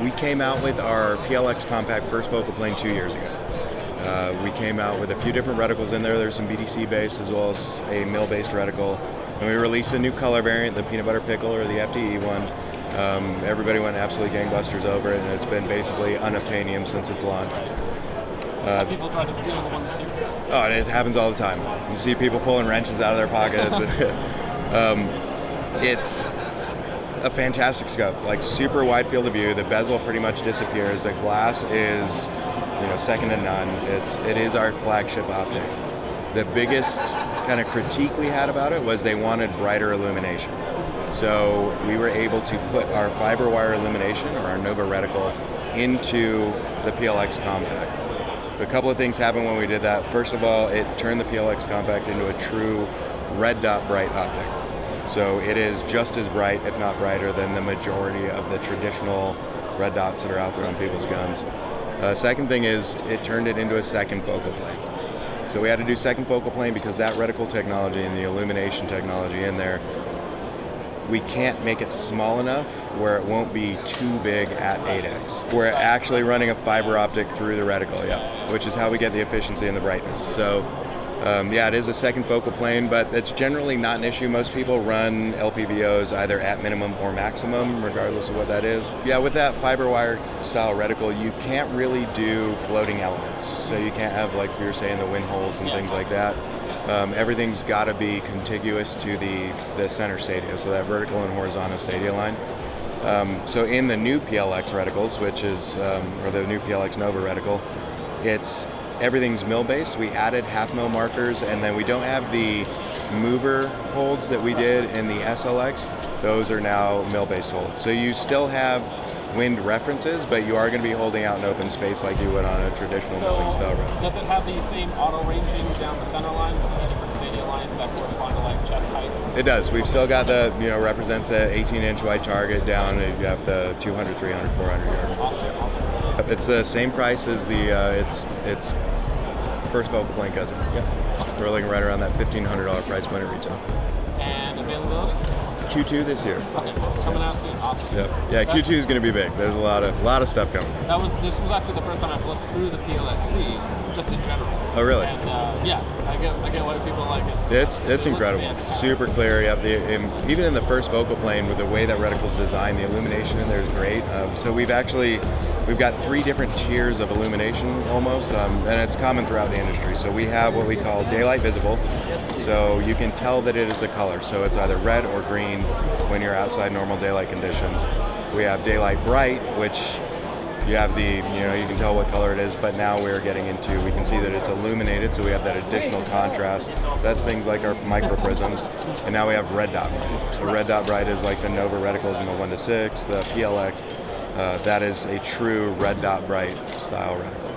We came out with our PLX compact first focal plane 2 years ago. We came out with a few different reticles in there. There's some BDC based as well as a mill-based reticle. And we released a new color variant, the peanut butter pickle or the FDE one. Everybody went absolutely gangbusters over it, and it's been basically unobtainium since its launch. People try to steal the one that's here. Oh, and it happens all the time. You see people pulling wrenches out of their pockets. It's a fantastic scope, like super wide field of view. The bezel pretty much disappears. The glass is, second to none. It is our flagship optic. The biggest kind of critique we had about it was they wanted brighter illumination. So we were able to put our fiber wire illumination, or our Nova reticle, into the PLX compact. A couple of things happened when we did that. First of all, it turned the PLX compact into a true red dot bright optic. So it is just as bright, if not brighter, than the majority of the traditional red dots that are out there on people's guns. Second thing is, it turned it into a second focal plane. So we had to do second focal plane because that reticle technology and the illumination technology in there, we can't make it small enough where it won't be too big at 8x. We're actually running a fiber optic through the reticle, which is how we get the efficiency and the brightness. So it is a second focal plane, but it's generally not an issue. Most people run LPVOs either at minimum or maximum, regardless of what that is. Yeah, with that fiber wire style reticle, you can't really do floating elements. So you can't have, like we were saying, the wind holes and things like that. Everything's got to be contiguous to the center stadia, so that vertical and horizontal stadia line. So in the new PLX reticles, which is, or the new PLXc Nova reticle, everything's mill-based. We added half-mill markers, and then we don't have the mover holds that we did in the SLX. Those are now mill-based holds. So you still have wind references, but you are going to be holding out in open space like you would on a traditional milling style reticle. Does it have the same auto ranging down the center line with the different stadia lines that correspond to like chest height? It does. We've still got represents the 18-inch wide target down. You have the 200, 300, 400 yard. Awesome. It's the same price as the it's first focal plane cousin. Yep. We're looking right around that $1,500 price point at retail. And availability? Q2 this year. Okay, it's coming out soon. Awesome. Yep. Yeah, Q2 is going to be big. There's a lot of stuff coming. This was actually the first time I've looked through the PLXc, just in general. Oh, really? And I get why people like it. It's incredible. It's super clear. Yep. Even in the first focal plane, with the way that reticle's designed, the illumination in there is great. So we've got 3 different tiers of illumination almost, and it's common throughout the industry. So we have what we call daylight visible. So you can tell that it is a color. So it's either red or green when you're outside normal daylight conditions. We have daylight bright, which you have you can tell what color it is, but now we can see that it's illuminated, so we have that additional contrast. That's things like our microprisms. And now we have red dot bright. So red dot bright is like the Nova reticles in the 1-6, the PLX. That is a true red dot bright style reticle.